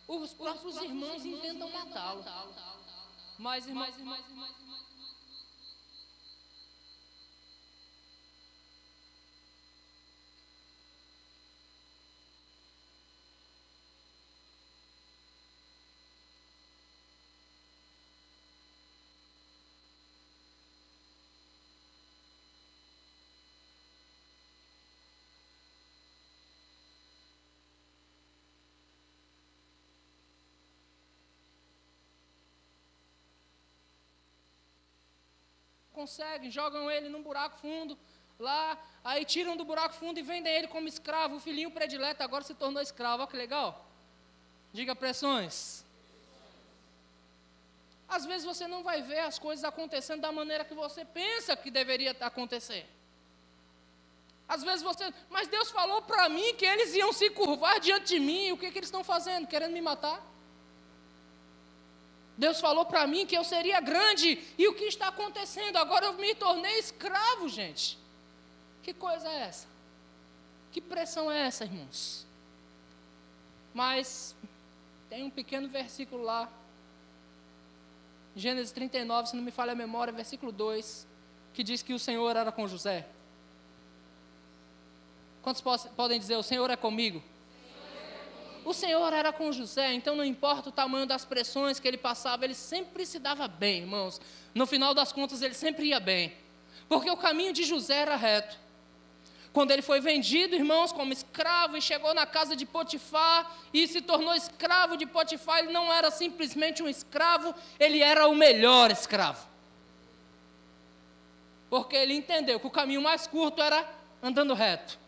Os próprios irmãos intentam matá-lo. Mas, irmãos, conseguem, jogam ele num buraco fundo lá, aí tiram do buraco fundo e vendem ele como escravo. O filhinho predileto agora se tornou escravo. Olha que legal. Diga pressões. Às vezes você não vai ver as coisas acontecendo da maneira que você pensa que deveria acontecer. Às vezes você, mas Deus falou para mim que eles iam se curvar diante de mim. E o que eles estão fazendo? Querendo me matar? Deus falou para mim que eu seria grande, e o que está acontecendo? Agora eu me tornei escravo, gente. Que coisa é essa? Que pressão é essa, irmãos? Mas tem um pequeno versículo lá, Gênesis 39, se não me falha a memória, versículo 2, que diz que o Senhor era com José. Quantos podem dizer, o Senhor é comigo? O Senhor era com José, então não importa o tamanho das pressões que ele passava, ele sempre se dava bem, irmãos. No final das contas, ele sempre ia bem, porque o caminho de José era reto. Quando ele foi vendido, irmãos, como escravo, e chegou na casa de Potifar, e se tornou escravo de Potifar, ele não era simplesmente um escravo, ele era o melhor escravo. Porque ele entendeu que o caminho mais curto era andando reto.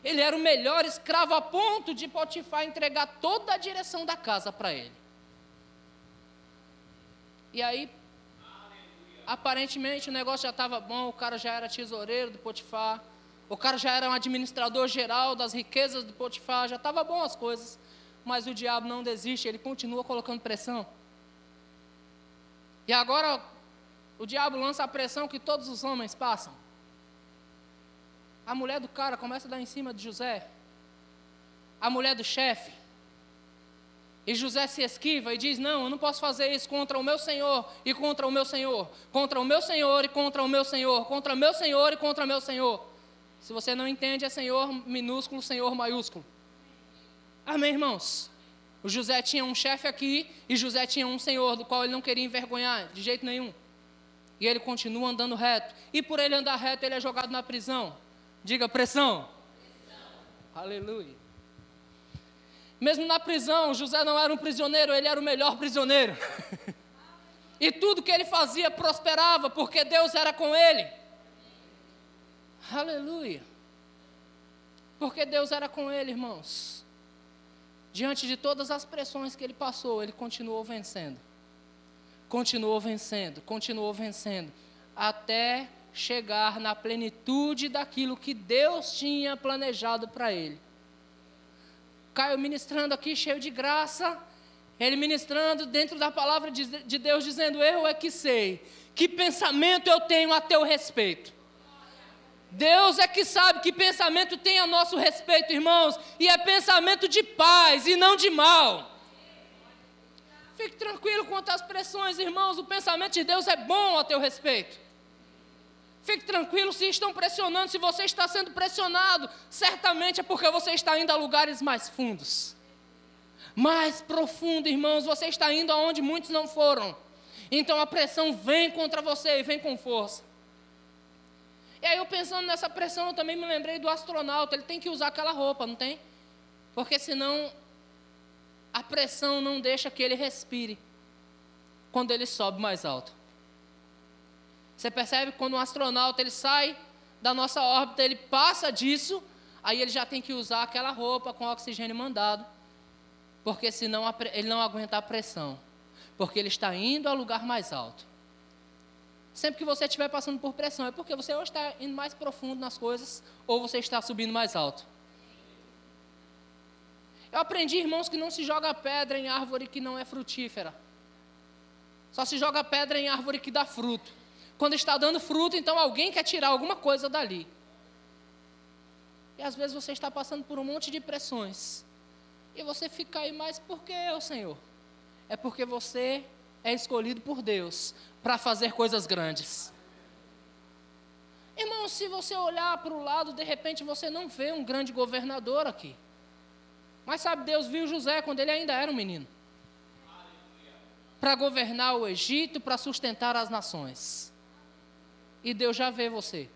Ele era o melhor escravo a ponto de Potifar entregar toda a direção da casa para ele. E aí, aparentemente o negócio já estava bom, o cara já era tesoureiro do Potifar, o cara já era um administrador geral das riquezas do Potifar, já estava bom as coisas, mas o diabo não desiste, ele continua colocando pressão. E agora o diabo lança a pressão que todos os homens passam. A mulher do cara começa a dar em cima de José. A mulher do chefe. E José se esquiva e diz, não, eu não posso fazer isso contra o meu senhor e contra o meu senhor. Contra o meu senhor e contra o meu senhor. Contra o meu senhor e contra o meu senhor. Se você não entende, é senhor minúsculo, senhor maiúsculo. Amém, irmãos? O José tinha um chefe aqui e José tinha um senhor do qual ele não queria envergonhar de jeito nenhum. E ele continua andando reto. E por ele andar reto, ele é jogado na prisão. Diga pressão. Aleluia. Mesmo na prisão, José não era um prisioneiro, ele era o melhor prisioneiro. E tudo que ele fazia prosperava, porque Deus era com ele. Aleluia. Porque Deus era com ele, irmãos. Diante de todas as pressões que ele passou, ele continuou vencendo. Continuou vencendo, continuou vencendo. Até chegar na plenitude daquilo que Deus tinha planejado para ele. Caio ministrando aqui cheio de graça, ele ministrando dentro da palavra de Deus, dizendo, eu é que sei, que pensamento eu tenho a teu respeito. Deus é que sabe que pensamento tem a nosso respeito, irmãos, e é pensamento de paz e não de mal. Fique tranquilo quanto às pressões, irmãos, o pensamento de Deus é bom a teu respeito. Fique tranquilo se estão pressionando, se você está sendo pressionado, certamente é porque você está indo a lugares mais fundos. Mais profundo, irmãos, você está indo aonde muitos não foram. Então a pressão vem contra você e vem com força. E aí eu pensando nessa pressão, eu também me lembrei do astronauta, ele tem que usar aquela roupa, não tem? Porque senão a pressão não deixa que ele respire quando ele sobe mais alto. Você percebe que quando um astronauta ele sai da nossa órbita, ele passa disso, aí ele já tem que usar aquela roupa com oxigênio mandado, porque senão ele não aguenta a pressão, porque ele está indo ao lugar mais alto. Sempre que você estiver passando por pressão, é porque você ou está indo mais profundo nas coisas, ou você está subindo mais alto. Eu aprendi, irmãos, que não se joga pedra em árvore que não é frutífera. Só se joga pedra em árvore que dá fruto. Quando está dando fruto, então alguém quer tirar alguma coisa dali. E às vezes você está passando por um monte de pressões. E você fica aí, mas por que eu, Senhor? É porque você é escolhido por Deus para fazer coisas grandes. Irmão, se você olhar para o lado, de repente você não vê um grande governador aqui. Mas sabe, Deus viu José quando ele ainda era um menino. Para governar o Egito, para sustentar as nações. E Deus já vê você.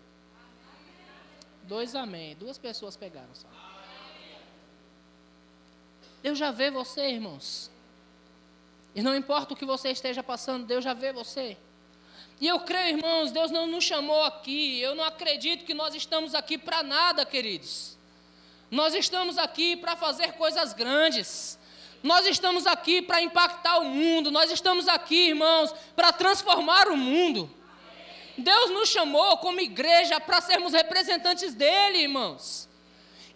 2 amém. 2 pessoas pegaram só. Deus já vê você, irmãos. E não importa o que você esteja passando, Deus já vê você. E eu creio, irmãos, Deus não nos chamou aqui. Eu não acredito que nós estamos aqui para nada, queridos. Nós estamos aqui para fazer coisas grandes. Nós estamos aqui para impactar o mundo. Nós estamos aqui, irmãos, para transformar o mundo. Deus nos chamou como igreja para sermos representantes dEle, irmãos.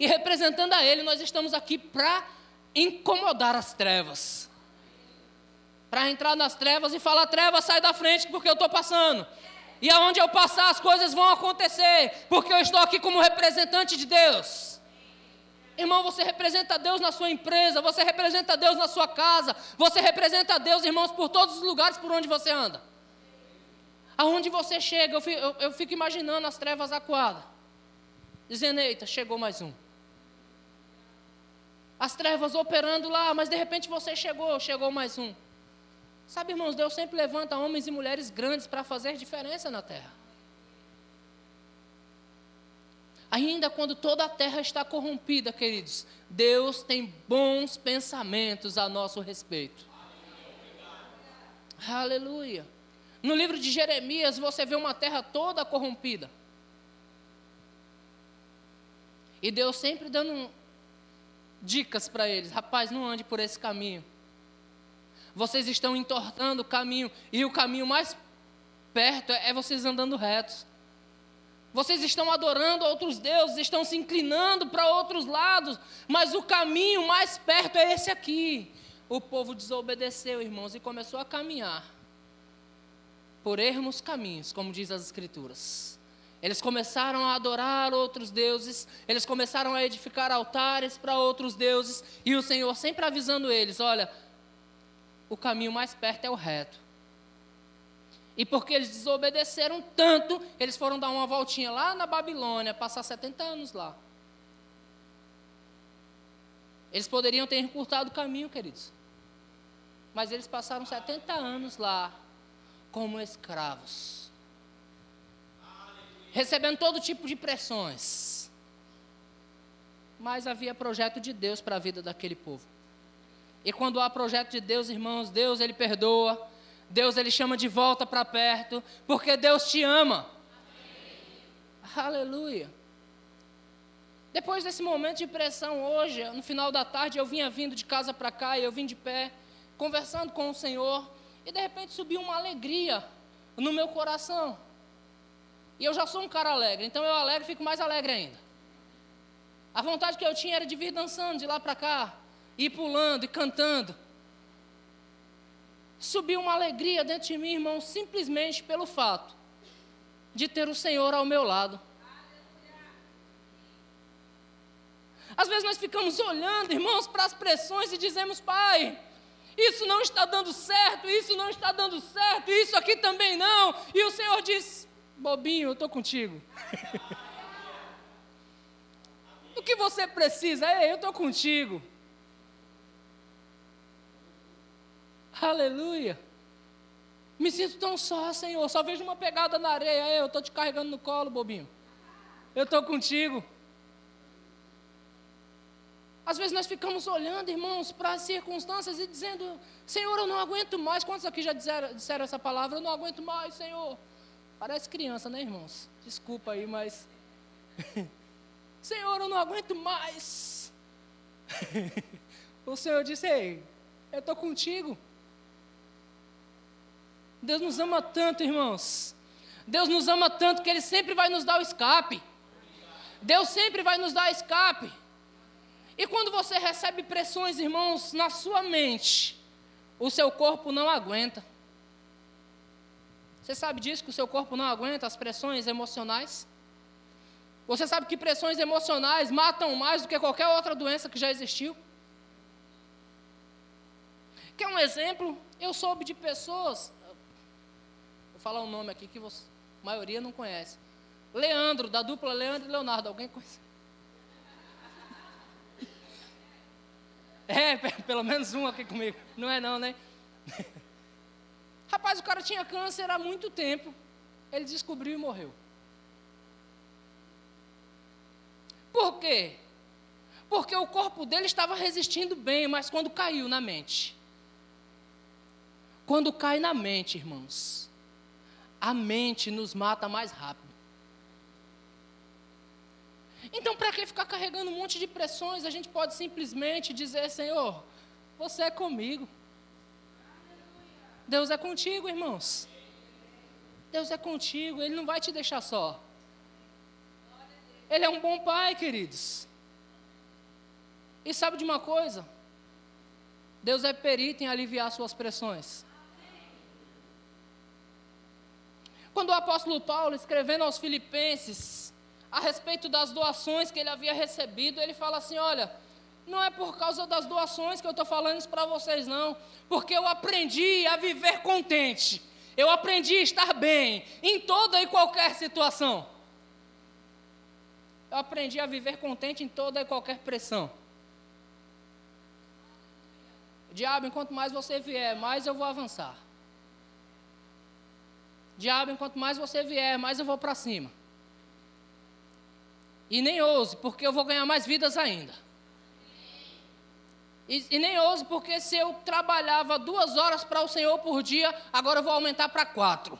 E representando a Ele, nós estamos aqui para incomodar as trevas. Para entrar nas trevas e falar: trevas, sai da frente porque eu estou passando. E aonde eu passar as coisas vão acontecer, porque eu estou aqui como representante de Deus. Irmão, você representa Deus na sua empresa, você representa Deus na sua casa, você representa Deus, irmãos, por todos os lugares por onde você anda. Aonde você chega, eu fico imaginando as trevas acuadas, dizendo: eita, chegou mais um. As trevas operando lá, mas de repente você chegou mais um. Sabe, irmãos, Deus sempre levanta homens e mulheres grandes para fazer diferença na terra. Ainda quando toda a terra está corrompida, queridos, Deus tem bons pensamentos a nosso respeito. Aleluia. No livro de Jeremias, você vê uma terra toda corrompida. E Deus sempre dando dicas para eles: rapaz, não ande por esse caminho. Vocês estão entortando o caminho, e o caminho mais perto é vocês andando retos. Vocês estão adorando outros deuses, estão se inclinando para outros lados, mas o caminho mais perto é esse aqui. O povo desobedeceu, irmãos, e começou a caminhar por ermos caminhos, como diz as Escrituras. Eles começaram a adorar outros deuses, eles começaram a edificar altares para outros deuses, e o Senhor sempre avisando eles: olha, o caminho mais perto é o reto. E porque eles desobedeceram tanto, eles foram dar uma voltinha lá na Babilônia, passar 70 anos lá. Eles poderiam ter encurtado o caminho, queridos. Mas eles passaram 70 anos lá, como escravos. Recebendo todo tipo de pressões. Mas havia projeto de Deus para a vida daquele povo. E quando há projeto de Deus, irmãos, Deus, Ele perdoa. Deus, Ele chama de volta para perto, porque Deus te ama. Amém. Aleluia. Depois desse momento de pressão hoje, no final da tarde, eu vinha vindo de casa para cá, e eu vim de pé, conversando com o Senhor, e de repente subiu uma alegria no meu coração. E eu já sou um cara alegre, então eu alegre, fico mais alegre ainda. A vontade que eu tinha era de vir dançando de lá para cá, ir pulando e cantando. Subiu uma alegria dentro de mim, irmão, simplesmente pelo fato de ter o Senhor ao meu lado. Às vezes nós ficamos olhando, irmãos, para as pressões e dizemos: Pai, isso não está dando certo, isso não está dando certo, isso aqui também não. E o Senhor diz: bobinho, eu estou contigo. O que você precisa? Eu estou contigo. Aleluia. Me sinto tão só, Senhor. Só vejo uma pegada na areia. Eu estou te carregando no colo, bobinho. Eu estou contigo. Às vezes nós ficamos olhando, irmãos, para as circunstâncias e dizendo: Senhor, eu não aguento mais. Quantos aqui já disseram essa palavra? Eu não aguento mais, Senhor. Parece criança, né, irmãos? Desculpa aí, mas... Senhor, eu não aguento mais. O Senhor disse: ei, eu estou contigo. Deus nos ama tanto, irmãos. Deus nos ama tanto que Ele sempre vai nos dar o escape. Deus sempre vai nos dar escape. E quando você recebe pressões, irmãos, na sua mente, o seu corpo não aguenta. Você sabe disso, que o seu corpo não aguenta as pressões emocionais? Você sabe que pressões emocionais matam mais do que qualquer outra doença que já existiu? Quer um exemplo? Eu soube de pessoas, vou falar um nome aqui que a maioria não conhece. Leandro, da dupla Leandro e Leonardo, alguém conhece? Pelo menos um aqui comigo, não é não, né? Rapaz, o cara tinha câncer há muito tempo, ele descobriu e morreu. Por quê? Porque o corpo dele estava resistindo bem, mas quando caiu na mente, quando cai na mente, irmãos, a mente nos mata mais rápido. Então, para que ficar carregando um monte de pressões? A gente pode simplesmente dizer: Senhor, você é comigo. Deus é contigo, irmãos. Deus é contigo, Ele não vai te deixar só. Ele é um bom pai, queridos. E sabe de uma coisa? Deus é perito em aliviar suas pressões. Quando o apóstolo Paulo, escrevendo aos Filipenses, a respeito das doações que ele havia recebido, ele fala assim: olha, não é por causa das doações que eu estou falando isso para vocês, não, porque eu aprendi a viver contente, eu aprendi a estar bem, em toda e qualquer situação. Eu aprendi a viver contente em toda e qualquer pressão. Diabo, enquanto mais você vier, mais eu vou avançar. Diabo, enquanto mais você vier, mais eu vou para cima. E nem ouse, porque eu vou ganhar mais vidas ainda. E nem ouse, porque se eu trabalhava 2 horas para o Senhor por dia, agora eu vou aumentar para 4.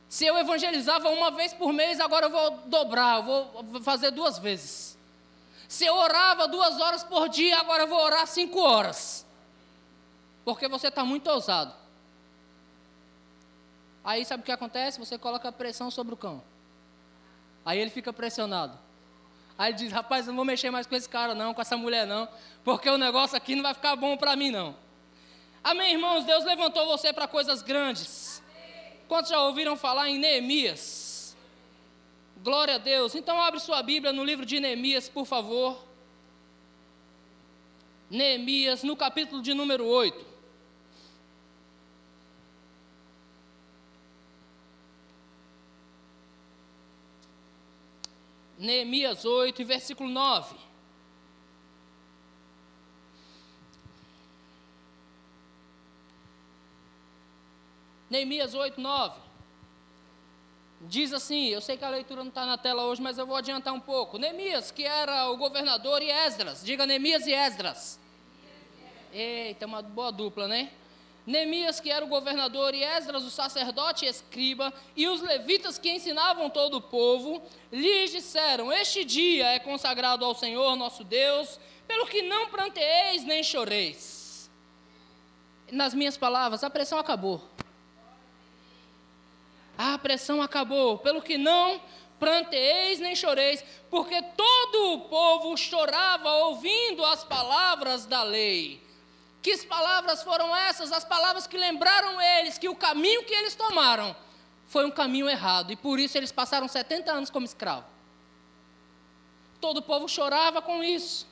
Se eu evangelizava 1 vez por mês, agora eu vou dobrar, eu vou fazer 2 vezes. Se eu orava 2 horas por dia, agora eu vou orar 5 horas. Porque você está muito ousado. Aí sabe o que acontece? Você coloca pressão sobre o cão. Aí ele fica pressionado. Aí ele diz: rapaz, eu não vou mexer mais com esse cara não, com essa mulher não, porque o negócio aqui não vai ficar bom para mim não. Amém, irmãos? Deus levantou você para coisas grandes. Quantos já ouviram falar em Neemias? Glória a Deus. Então abre sua Bíblia no livro de Neemias, por favor. Neemias, no capítulo de número 8. Neemias 8, versículo 9. Neemias 8, 9. Diz assim, eu sei que a leitura não está na tela hoje, mas eu vou adiantar um pouco. Neemias, que era o governador, e Esdras. Diga Neemias e Esdras. Eita, uma boa dupla, né? Neemias, que era o governador, e Esdras, o sacerdote e escriba, e os levitas que ensinavam todo o povo, lhes disseram: este dia é consagrado ao Senhor nosso Deus, pelo que não pranteeis nem choreis. Nas minhas palavras, a pressão acabou. A pressão acabou, pelo que não pranteeis nem choreis, porque todo o povo chorava ouvindo as palavras da lei. Que palavras foram essas? As palavras que lembraram eles que o caminho que eles tomaram foi um caminho errado, e por isso eles passaram 70 anos como escravos. Todo o povo chorava com isso.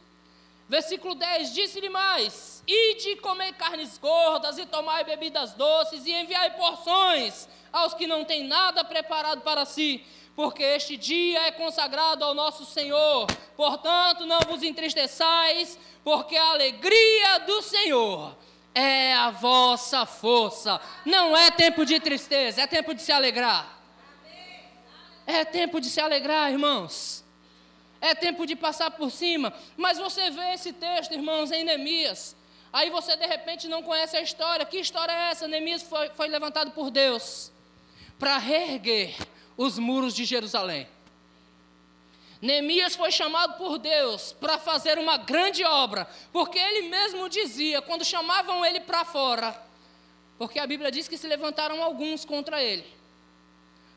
Versículo 10, disse-lhe mais: ide comei carnes gordas, e tomai bebidas doces, e enviai porções aos que não têm nada preparado para si, porque este dia é consagrado ao nosso Senhor. Portanto, não vos entristeçais, porque a alegria do Senhor é a vossa força. Não é tempo de tristeza, é tempo de se alegrar. É tempo de se alegrar, irmãos. É tempo de passar por cima. Mas você vê esse texto, irmãos, em Neemias. Aí você de repente não conhece a história. Que história é essa? Neemias foi levantado por Deus para reerguer os muros de Jerusalém. Neemias foi chamado por Deus para fazer uma grande obra, porque ele mesmo dizia, quando chamavam ele para fora, porque a Bíblia diz que se levantaram alguns contra ele.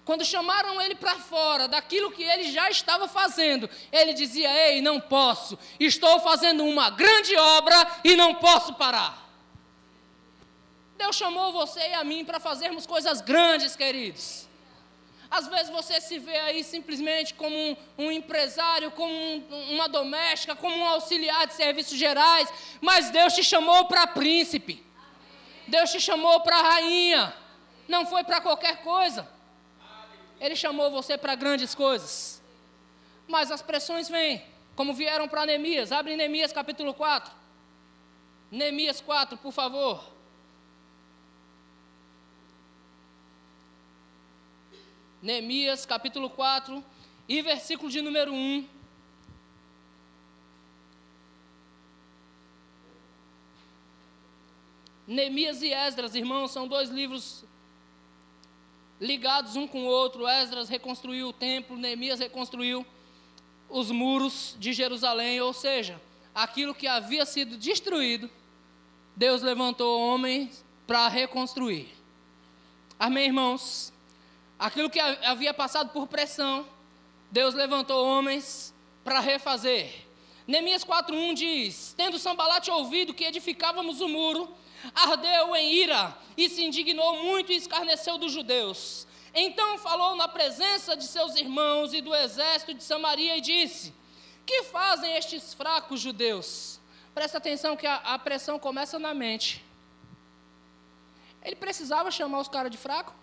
Quando chamaram ele para fora daquilo que ele já estava fazendo, ele dizia: ei, não posso, estou fazendo uma grande obra e não posso parar. Deus chamou você e a mim para fazermos coisas grandes, queridos. Às vezes você se vê aí simplesmente como um empresário, como uma doméstica, como um auxiliar de serviços gerais, mas Deus te chamou para príncipe. Deus te chamou para rainha. Não foi para qualquer coisa. Ele chamou você para grandes coisas. Mas as pressões vêm, como vieram para Neemias. Abre Neemias capítulo 4. Neemias 4, por favor. Neemias capítulo 4 e versículo de número 1. Neemias e Esdras, irmãos, são dois livros ligados um com o outro. Esdras reconstruiu o templo, Neemias reconstruiu os muros de Jerusalém, ou seja, aquilo que havia sido destruído, Deus levantou homens para reconstruir. Amém, irmãos? Aquilo que havia passado por pressão, Deus levantou homens para refazer. Neemias 4:1 diz: tendo Sanbalate ouvido que edificávamos o muro, ardeu em ira e se indignou muito e escarneceu dos judeus. Então falou na presença de seus irmãos e do exército de Samaria e disse: que fazem estes fracos judeus? Presta atenção que a pressão começa na mente. Ele precisava chamar os caras de fraco?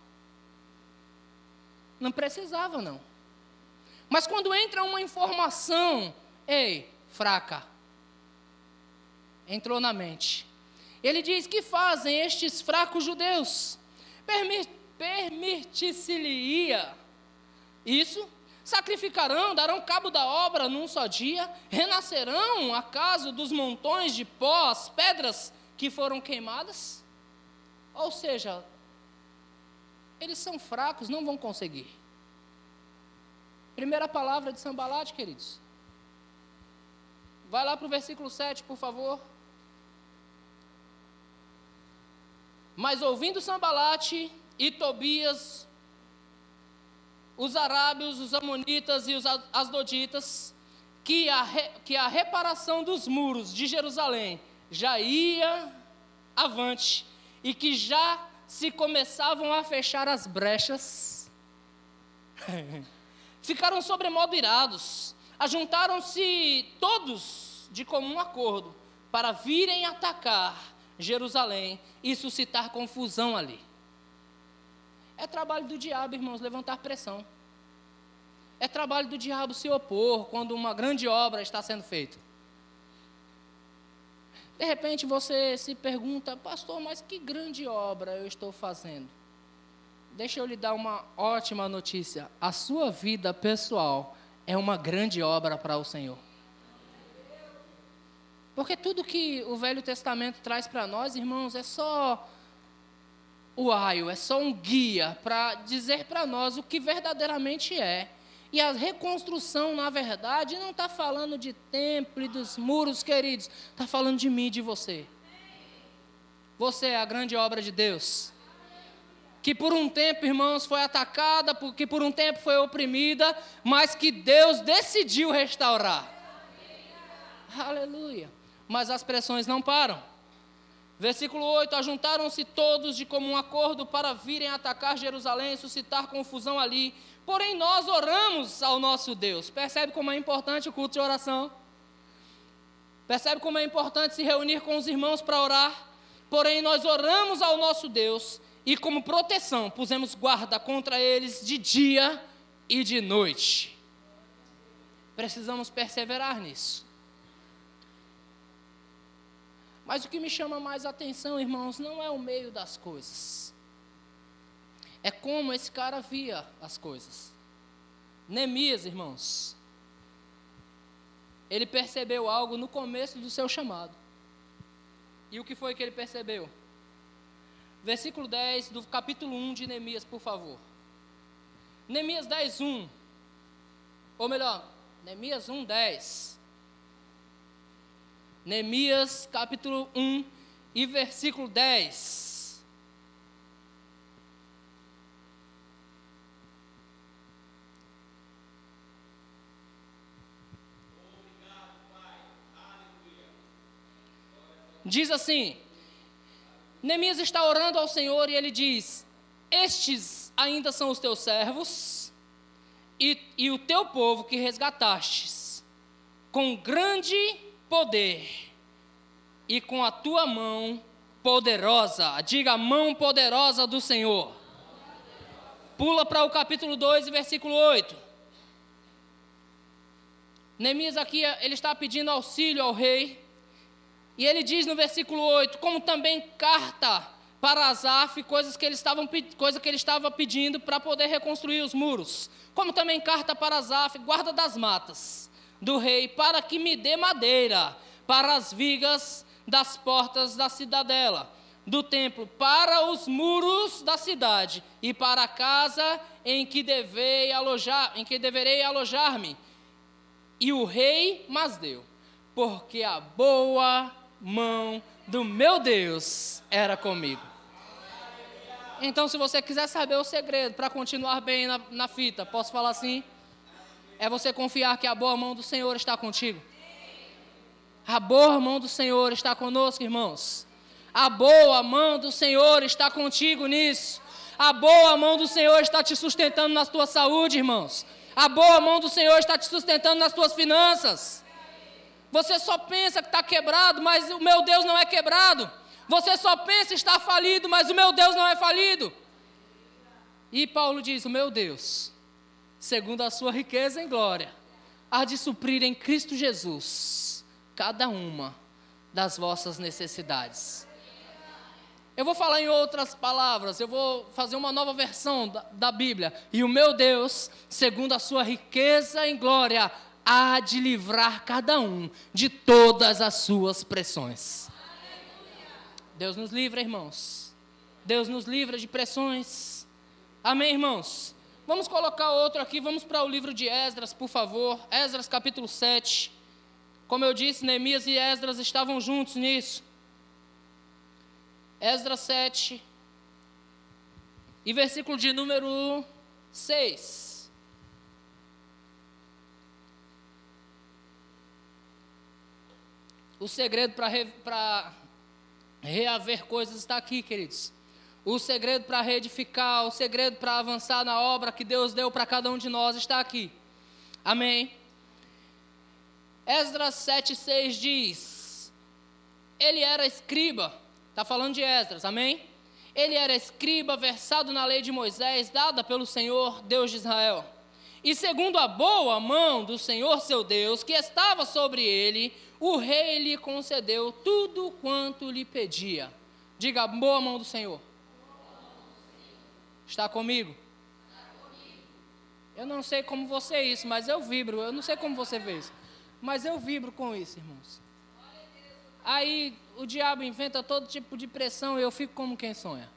Não precisava, não. Mas quando entra uma informação, fraca, entrou na mente. Ele diz: que fazem estes fracos judeus? Permitir-se-lhe-ia isso? Sacrificarão, darão cabo da obra num só dia? Renascerão, acaso, dos montões de pó, as pedras que foram queimadas? Ou seja, eles são fracos, não vão conseguir. Primeira palavra de Sanbalate, queridos. Vai lá para o versículo 7, por favor. Mas ouvindo Sanbalate e Tobias, os arábios, os amonitas e os asdoditas, que a reparação dos muros de Jerusalém já ia avante e que já se começavam a fechar as brechas, ficaram sobremodo irados, ajuntaram-se todos de comum acordo para virem atacar Jerusalém e suscitar confusão ali. É trabalho do diabo, irmãos, levantar pressão. É trabalho do diabo se opor quando uma grande obra está sendo feita. De repente você se pergunta: pastor, mas que grande obra eu estou fazendo? Deixa eu lhe dar uma ótima notícia. A sua vida pessoal é uma grande obra para o Senhor. Porque tudo que o Velho Testamento traz para nós, irmãos, é só o aio, é só um guia para dizer para nós o que verdadeiramente é. E a reconstrução, na verdade, não está falando de templo e dos muros, queridos. Está falando de mim e de você. Você é a grande obra de Deus. Que por um tempo, irmãos, foi atacada, que por um tempo foi oprimida, mas que Deus decidiu restaurar. Aleluia. Mas as pressões não param. Versículo 8: ajuntaram-se todos de comum acordo para virem atacar Jerusalém e suscitar confusão ali. Porém nós oramos ao nosso Deus. Percebe como é importante o culto de oração? Percebe como é importante se reunir com os irmãos para orar? Porém nós oramos ao nosso Deus e como proteção pusemos guarda contra eles de dia e de noite. Precisamos perseverar nisso. Mas o que me chama mais atenção, irmãos, não é o meio das coisas. É como esse cara via as coisas. Neemias, irmãos, ele percebeu algo no começo do seu chamado. E o que foi que ele percebeu? Versículo 10 do capítulo 1 de Neemias, por favor. Neemias 10:1. Ou melhor, Neemias 1:10. Neemias capítulo 1 e versículo 10. Obrigado, Pai. Aleluia. Diz assim: Neemias está orando ao Senhor e ele diz: estes ainda são os teus servos e o teu povo que resgatastes, com grande poder e com a tua mão poderosa. Diga, a mão poderosa do Senhor. Pula para o capítulo 2, versículo 8. Neemias aqui, ele está pedindo auxílio ao rei. E ele diz no versículo 8, como também carta para Asaf, coisa que ele estava pedindo para poder reconstruir os muros. Como também carta para Asaf, guarda das matas do rei, para que me dê madeira para as vigas das portas da cidadela, do templo, para os muros da cidade e para a casa em que deverei alojar-me. E o rei mas deu, porque a boa mão do meu Deus era comigo. Então, se você quiser saber o segredo para continuar bem na fita, posso falar assim? É você confiar que a boa mão do Senhor está contigo. A boa mão do Senhor está conosco, irmãos. A boa mão do Senhor está contigo nisso. A boa mão do Senhor está te sustentando na tua saúde, irmãos. A boa mão do Senhor está te sustentando nas tuas finanças. Você só pensa que está quebrado, mas o meu Deus não é quebrado. Você só pensa que está falido, mas o meu Deus não é falido. E Paulo diz, o meu Deus, segundo a sua riqueza em glória, há de suprir em Cristo Jesus cada uma das vossas necessidades. Eu vou falar em outras palavras, eu vou fazer uma nova versão da Bíblia. E o meu Deus, segundo a sua riqueza em glória, há de livrar cada um de todas as suas pressões. Deus nos livra, irmãos. Deus nos livra de pressões. Amém, irmãos? Vamos colocar outro aqui, vamos para o livro de Esdras, por favor. Esdras capítulo 7. Como eu disse, Neemias e Esdras estavam juntos nisso. Esdras 7, e versículo de número 6. O segredo para reaver coisas está aqui, queridos. O segredo para reedificar, o segredo para avançar na obra que Deus deu para cada um de nós está aqui. Amém? Esdras 7,6 diz, ele era escriba, está falando de Esdras, amém? Ele era escriba, versado na lei de Moisés, dada pelo Senhor, Deus de Israel. E segundo a boa mão do Senhor seu Deus, que estava sobre ele, o rei lhe concedeu tudo quanto lhe pedia. Diga, boa mão do Senhor. Está comigo? Eu não sei como você é isso, mas eu vibro. Eu não sei como você vê isso, mas eu vibro com isso, irmãos. Aí o diabo inventa todo tipo de pressão e eu fico como quem sonha.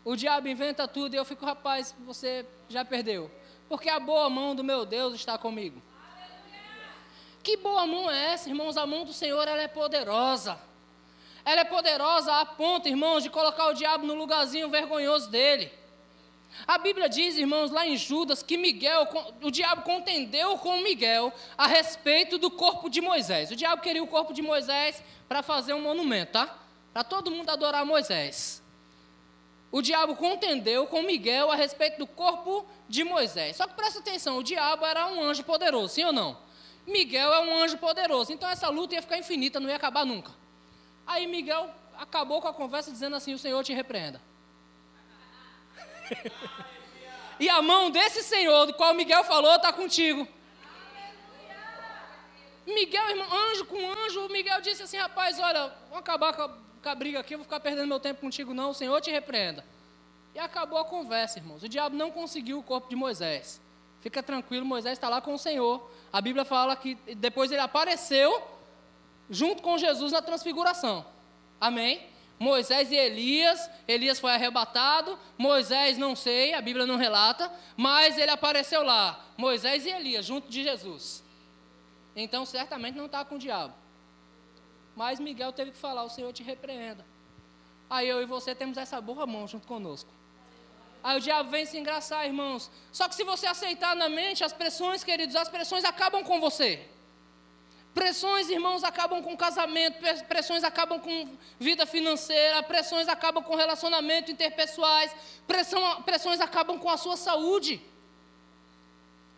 O diabo inventa tudo e eu fico, rapaz, você já perdeu. Porque a boa mão do meu Deus está comigo. Que boa mão é essa, irmãos? A mão do Senhor, ela é poderosa. Ela é poderosa a ponto, irmãos, de colocar o diabo no lugarzinho vergonhoso dele. A Bíblia diz, irmãos, lá em Judas, que o diabo contendeu com Miguel a respeito do corpo de Moisés. O diabo queria o corpo de Moisés para fazer um monumento, tá? Para todo mundo adorar Moisés. O diabo contendeu com Miguel a respeito do corpo de Moisés. Só que presta atenção, o diabo era um anjo poderoso, sim ou não? Miguel é um anjo poderoso, então essa luta ia ficar infinita, não ia acabar nunca. Aí Miguel acabou com a conversa dizendo assim, o Senhor te repreenda. E a mão desse Senhor, do qual Miguel falou, está contigo. Miguel, irmão, anjo com anjo, Miguel disse assim, rapaz, olha, vamos acabar com a briga aqui, eu vou ficar perdendo meu tempo contigo não, o Senhor te repreenda. E acabou a conversa, irmãos. O diabo não conseguiu o corpo de Moisés. Fica tranquilo, Moisés está lá com o Senhor. A Bíblia fala que depois ele apareceu junto com Jesus na transfiguração. Amém? Moisés e Elias foi arrebatado, Moisés não sei, a Bíblia não relata, mas ele apareceu lá, Moisés e Elias, junto de Jesus. Então, certamente não está com o diabo. Mas Miguel teve que falar, o Senhor te repreenda. Aí eu e você temos essa boa mão junto conosco. Aí o diabo vem se engraçar, irmãos. Só que se você aceitar na mente as pressões, queridos, as pressões acabam com você. Pressões, irmãos, acabam com casamento, pressões acabam com vida financeira, pressões acabam com relacionamento interpessoais, pressões acabam com a sua saúde.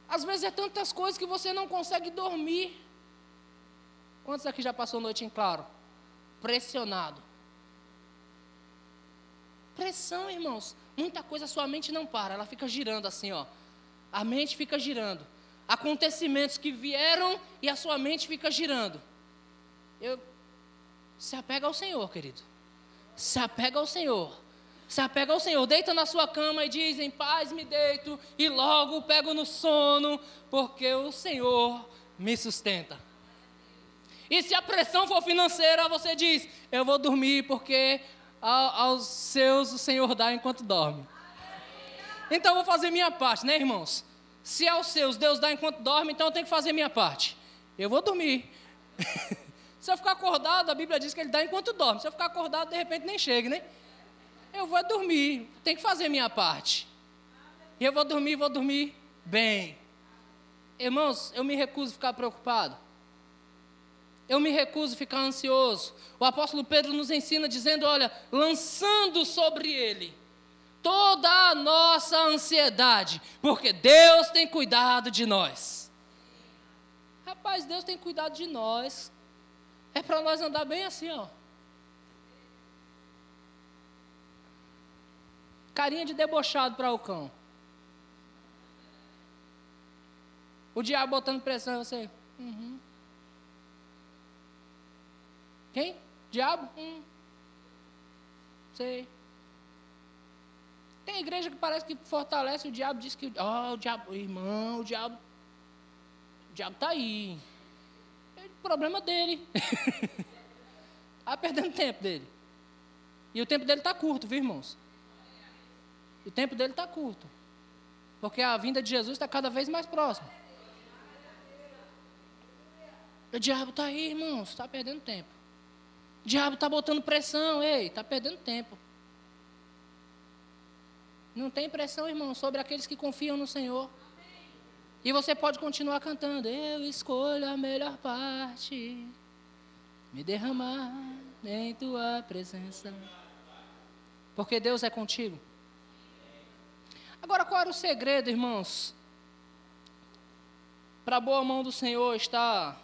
Às vezes é tantas coisas que você não consegue dormir. Quantos aqui já passou noite em claro? Pressionado. Pressão, irmãos. Muita coisa a sua mente não para, ela fica girando assim, ó. A mente fica girando. Acontecimentos que vieram e a sua mente fica girando. Se apega ao Senhor, querido. Se apega ao Senhor. Se apega ao Senhor. Deita na sua cama e diz: em paz me deito e logo pego no sono, porque o Senhor me sustenta. E se a pressão for financeira, você diz: eu vou dormir porque aos seus o Senhor dá enquanto dorme. Então eu vou fazer minha parte, né, irmãos? Se aos seus Deus dá enquanto dorme, então eu tenho que fazer minha parte. Eu vou dormir. Se eu ficar acordado, a Bíblia diz que Ele dá enquanto dorme. Se eu ficar acordado, de repente nem chega, né? Eu vou dormir, tenho que fazer minha parte. E eu vou dormir bem. Irmãos, eu me recuso a ficar preocupado. Eu me recuso a ficar ansioso. O apóstolo Pedro nos ensina dizendo, olha, lançando sobre Ele toda a nossa ansiedade, porque Deus tem cuidado de nós. Rapaz, Deus tem cuidado de nós. É para nós andar bem assim, ó. Carinha de debochado para o cão. O diabo botando pressão em você. Uhum. Quem? Diabo? Sei. Tem igreja que parece que fortalece, o diabo diz que, o diabo, irmão, o diabo está aí. É o problema dele. Está perdendo tempo dele. E o tempo dele está curto, viu, irmãos? O tempo dele está curto. Porque a vinda de Jesus está cada vez mais próxima. O diabo está aí, irmãos, está perdendo tempo. O diabo está botando pressão, está perdendo tempo. Não tem pressão, irmão, sobre aqueles que confiam no Senhor. E você pode continuar cantando. Eu escolho a melhor parte, me derramar em tua presença. Porque Deus é contigo. Agora, qual era o segredo, irmãos? Para a boa mão do Senhor está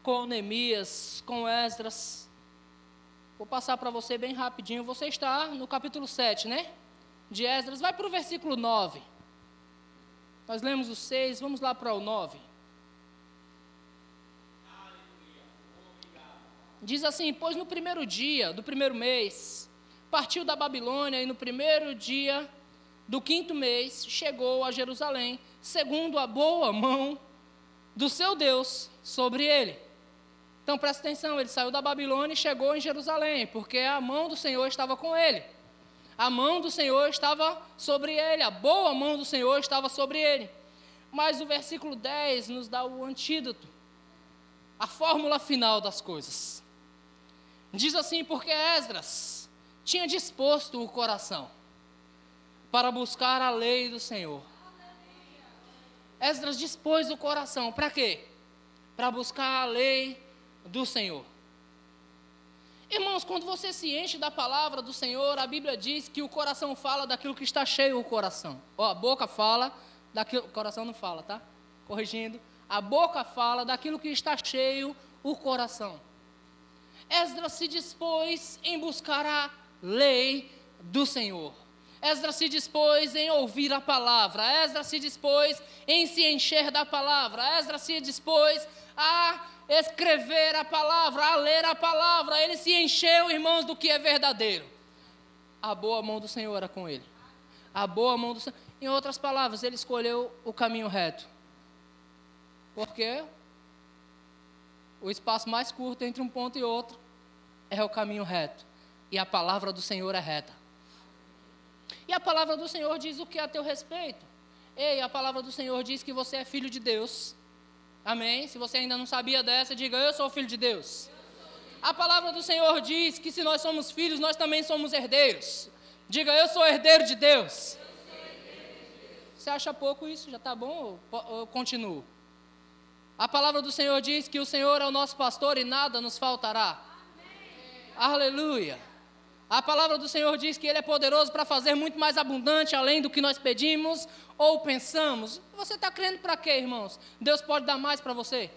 com Neemias, com Esdras. Vou passar para você bem rapidinho. Você está no capítulo 7, né? De Esdras, vai para o versículo 9. Nós lemos o 6, vamos lá para o 9. Diz assim: pois no primeiro dia do primeiro mês, partiu da Babilônia, e no primeiro dia do quinto mês, chegou a Jerusalém, segundo a boa mão do seu Deus sobre ele. Então presta atenção, ele saiu da Babilônia e chegou em Jerusalém, porque a mão do Senhor estava com ele. A mão do Senhor estava sobre ele, a boa mão do Senhor estava sobre ele. Mas o versículo 10 nos dá o antídoto, a fórmula final das coisas. Diz assim: porque Esdras tinha disposto o coração para buscar a lei do Senhor. Esdras dispôs o coração, para quê? Para buscar a lei do Senhor. Irmãos, quando você se enche da palavra do Senhor, a Bíblia diz que o coração fala daquilo que está cheio o coração. A boca fala daquilo, o coração não fala, tá? Corrigindo. A boca fala daquilo que está cheio o coração. Esdras se dispôs em buscar a lei do Senhor. Esdras se dispôs em ouvir a palavra. Esdras se dispôs em se encher da palavra. Esdras se dispôs a escrever a palavra, a ler a palavra. Ele se encheu, irmãos, do que é verdadeiro. A boa mão do Senhor era com ele. A boa mão do Senhor. Em outras palavras, ele escolheu o caminho reto. Porque o espaço mais curto entre um ponto e outro é o caminho reto. E a palavra do Senhor é reta. E a palavra do Senhor diz o que a teu respeito? Ei, a palavra do Senhor diz que você é filho de Deus. Amém? Se você ainda não sabia dessa, diga: eu sou filho de Deus. A palavra do Senhor diz que se nós somos filhos, nós também somos herdeiros. Diga: eu sou herdeiro de Deus. Você acha pouco isso? Já está bom ou eu continuo? A palavra do Senhor diz que o Senhor é o nosso pastor e nada nos faltará. Aleluia. A palavra do Senhor diz que Ele é poderoso para fazer muito mais abundante, além do que nós pedimos ou pensamos. Você está crendo para quê, irmãos? Deus pode dar mais para você?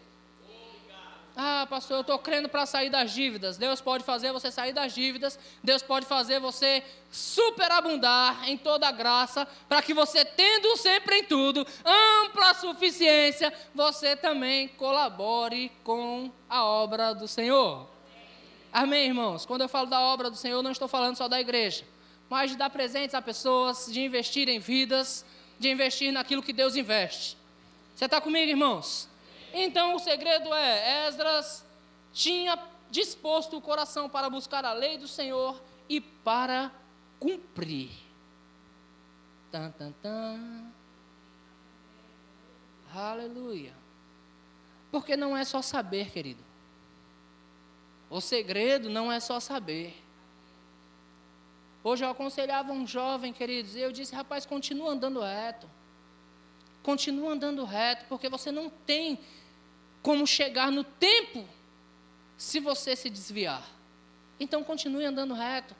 Ah, pastor, eu estou crendo para sair das dívidas. Deus pode fazer você sair das dívidas. Deus pode fazer você superabundar em toda a graça, para que você, tendo sempre em tudo ampla suficiência, você também colabore com a obra do Senhor. Amém, irmãos? Quando eu falo da obra do Senhor, não estou falando só da igreja, mas de dar presentes a pessoas, de investir em vidas, de investir naquilo que Deus investe. Você está comigo, irmãos? Então, o segredo é, Esdras tinha disposto o coração para buscar a lei do Senhor e para cumprir. Tan, tan, tan. Aleluia. Porque não é só saber, querido. O segredo não é só saber. Hoje eu aconselhava um jovem, queridos, e eu disse, rapaz, continua andando reto. Continua andando reto, porque você não tem como chegar no tempo se você se desviar. Então continue andando reto.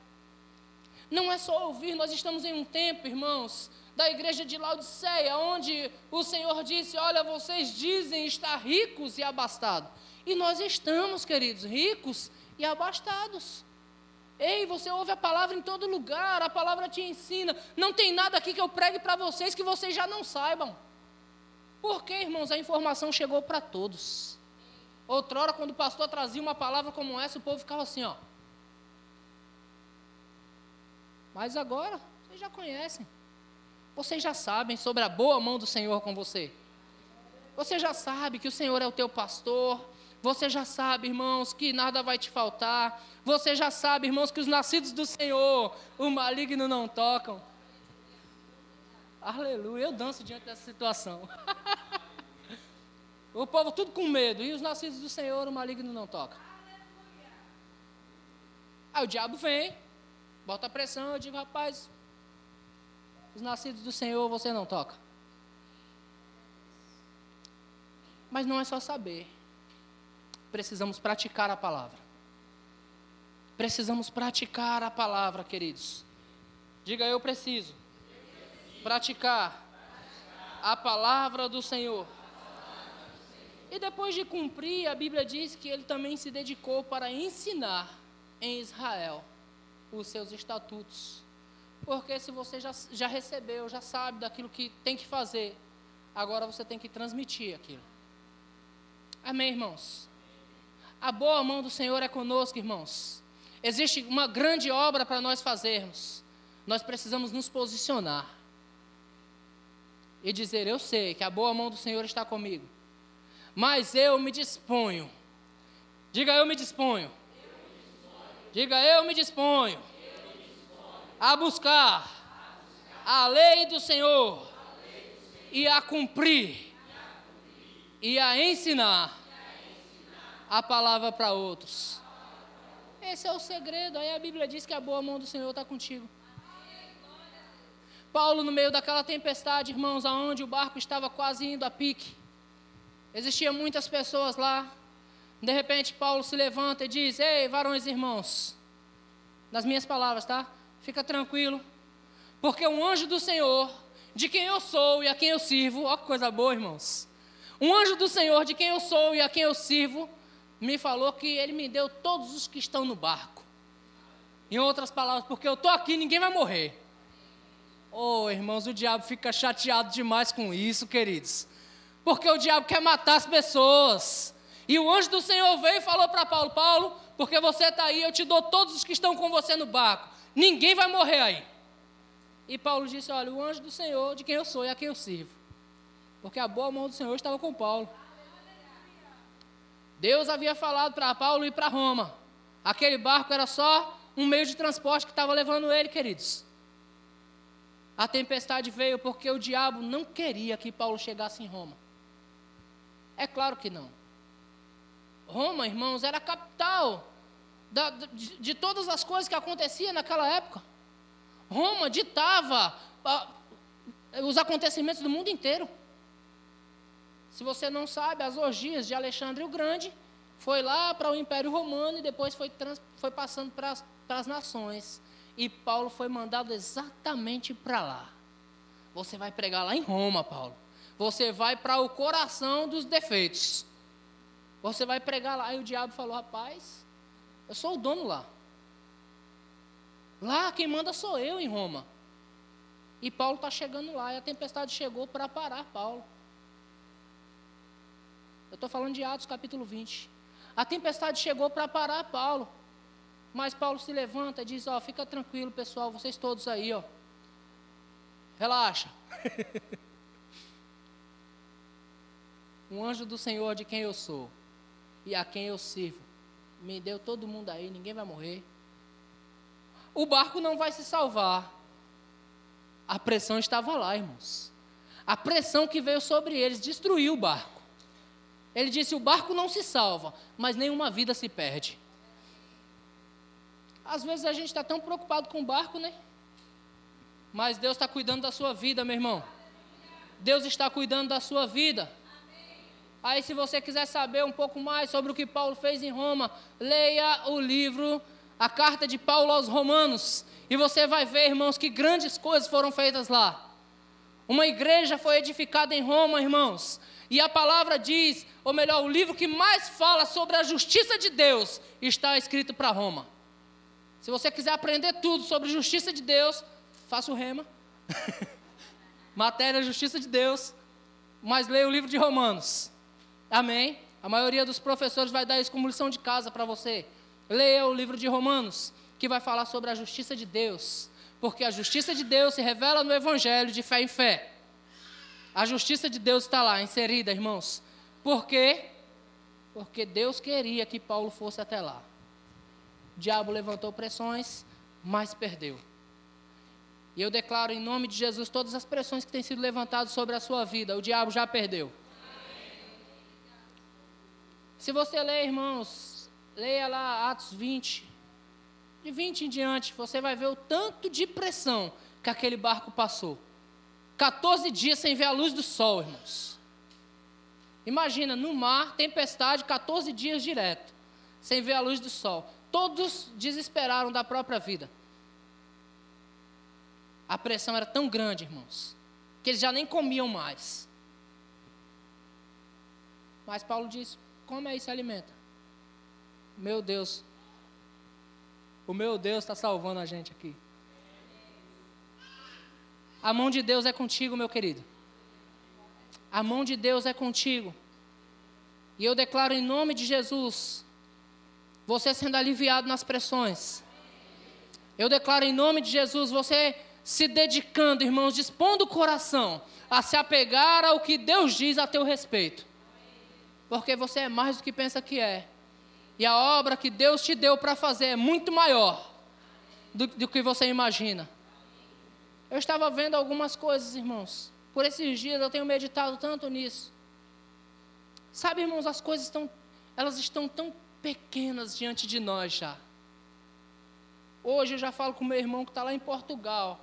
Não é só ouvir, nós estamos em um tempo, irmãos, da igreja de Laodiceia, onde o Senhor disse, olha, vocês dizem estar ricos e abastados. E nós estamos, queridos, ricos e abastados. Ei, você ouve a palavra em todo lugar, a palavra te ensina. Não tem nada aqui que eu pregue para vocês que vocês já não saibam. Porque, irmãos, a informação chegou para todos. Outrora, quando o pastor trazia uma palavra como essa, o povo ficava assim, ó. Mas agora, vocês já conhecem. Vocês já sabem sobre a boa mão do Senhor com você. Você já sabe que o Senhor é o teu pastor. Você já sabe, irmãos, que nada vai te faltar. Você já sabe, irmãos, que os nascidos do Senhor, o maligno não tocam. Aleluia, eu danço diante dessa situação. O povo tudo com medo. E os nascidos do Senhor, o maligno não toca. Aí o diabo vem, bota pressão, eu digo, rapaz, os nascidos do Senhor você não toca. Mas não é só saber. Precisamos praticar a palavra. Precisamos praticar a palavra, queridos. Diga, eu preciso praticar a palavra do Senhor. E depois de cumprir, a Bíblia diz que ele também se dedicou para ensinar em Israel os seus estatutos. Porque se você já recebeu, já sabe daquilo que tem que fazer, agora você tem que transmitir aquilo. Amém, irmãos? A boa mão do Senhor é conosco, irmãos. Existe uma grande obra para nós fazermos. Nós precisamos nos posicionar e dizer, eu sei que a boa mão do Senhor está comigo, mas eu me disponho. Diga, eu me disponho. Diga, eu me disponho a buscar a lei do Senhor e a cumprir e a ensinar a palavra para outros. Esse é o segredo. Aí a Bíblia diz que a boa mão do Senhor está contigo. Paulo, no meio daquela tempestade, irmãos, aonde o barco estava quase indo a pique, existiam muitas pessoas lá. De repente Paulo se levanta e diz, ei, varões e irmãos, nas minhas palavras, tá? Fica tranquilo, porque um anjo do Senhor, de quem eu sou e a quem eu sirvo, ó que coisa boa, irmãos. Um anjo do Senhor, de quem eu sou e a quem eu sirvo, me falou que ele me deu todos os que estão no barco. Em outras palavras, porque eu estou aqui, ninguém vai morrer. Oh, irmãos, o diabo fica chateado demais com isso, queridos. Porque o diabo quer matar as pessoas. E o anjo do Senhor veio e falou para Paulo, Paulo, porque você está aí, eu te dou todos os que estão com você no barco. Ninguém vai morrer aí. E Paulo disse, olha, o anjo do Senhor, de quem eu sou e a quem eu sirvo. Porque a boa mão do Senhor estava com Paulo. Deus havia falado para Paulo ir para Roma. Aquele barco era só um meio de transporte que estava levando ele, queridos. A tempestade veio porque o diabo não queria que Paulo chegasse em Roma. É claro que não. Roma, irmãos, era a capital de todas as coisas que aconteciam naquela época. Roma ditava os acontecimentos do mundo inteiro. Se você não sabe, as orgias de Alexandre o Grande foi lá para o Império Romano e depois foi passando para as nações. E Paulo foi mandado exatamente para lá. Você vai pregar lá em Roma, Paulo. Você vai para o coração dos defeitos. Você vai pregar lá. E o diabo falou, rapaz, eu sou o dono lá. Lá quem manda sou eu em Roma. E Paulo está chegando lá. E a tempestade chegou para parar Paulo. Eu estou falando de Atos capítulo 20. A tempestade chegou para parar Paulo. Mas Paulo se levanta e diz, fica tranquilo, pessoal, vocês todos aí, relaxa. Um anjo do Senhor de quem eu sou e a quem eu sirvo, me deu todo mundo aí, ninguém vai morrer. O barco não vai se salvar. A pressão estava lá, irmãos. A pressão que veio sobre eles destruiu o barco. Ele disse, o barco não se salva, mas nenhuma vida se perde. Às vezes a gente está tão preocupado com o barco, né? Mas Deus está cuidando da sua vida, meu irmão. Deus está cuidando da sua vida. Aí, se você quiser saber um pouco mais sobre o que Paulo fez em Roma, leia o livro, a carta de Paulo aos Romanos. E você vai ver, irmãos, que grandes coisas foram feitas lá. Uma igreja foi edificada em Roma, irmãos. E a palavra diz, ou melhor, o livro que mais fala sobre a justiça de Deus está escrito para Roma. Se você quiser aprender tudo sobre justiça de Deus, faça o rema. Matéria justiça de Deus, mas leia o livro de Romanos. Amém? A maioria dos professores vai dar isso como lição de casa para você. Leia o livro de Romanos, que vai falar sobre a justiça de Deus. Porque a justiça de Deus se revela no Evangelho de fé em fé. A justiça de Deus está lá, inserida, irmãos. Por quê? Porque Deus queria que Paulo fosse até lá. O diabo levantou pressões, mas perdeu. E eu declaro em nome de Jesus todas as pressões que têm sido levantadas sobre a sua vida. O diabo já perdeu. Se você ler, irmãos, leia lá Atos 20. De 20 em diante, você vai ver o tanto de pressão que aquele barco passou. 14 dias sem ver a luz do sol, irmãos. Imagina, no mar, tempestade, 14 dias direto, sem ver a luz do sol. Todos desesperaram da própria vida. A pressão era tão grande, irmãos, que eles já nem comiam mais. Mas Paulo diz, come aí e se alimenta. Meu Deus, o meu Deus está salvando a gente aqui. A mão de Deus é contigo, meu querido. A mão de Deus é contigo. E eu declaro em nome de Jesus, você sendo aliviado nas pressões. Eu declaro em nome de Jesus, você se dedicando, irmãos, dispondo o coração a se apegar ao que Deus diz a teu respeito. Porque você é mais do que pensa que é. E a obra que Deus te deu para fazer é muito maior do que você imagina. Eu estava vendo algumas coisas, irmãos. Por esses dias eu tenho meditado tanto nisso. Sabe, irmãos, as coisas elas estão tão pequenas diante de nós já. Hoje eu já falo com meu irmão que está lá em Portugal.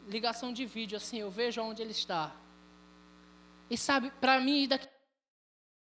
Ligação de vídeo, assim, eu vejo onde ele está. E sabe, para mim, daqui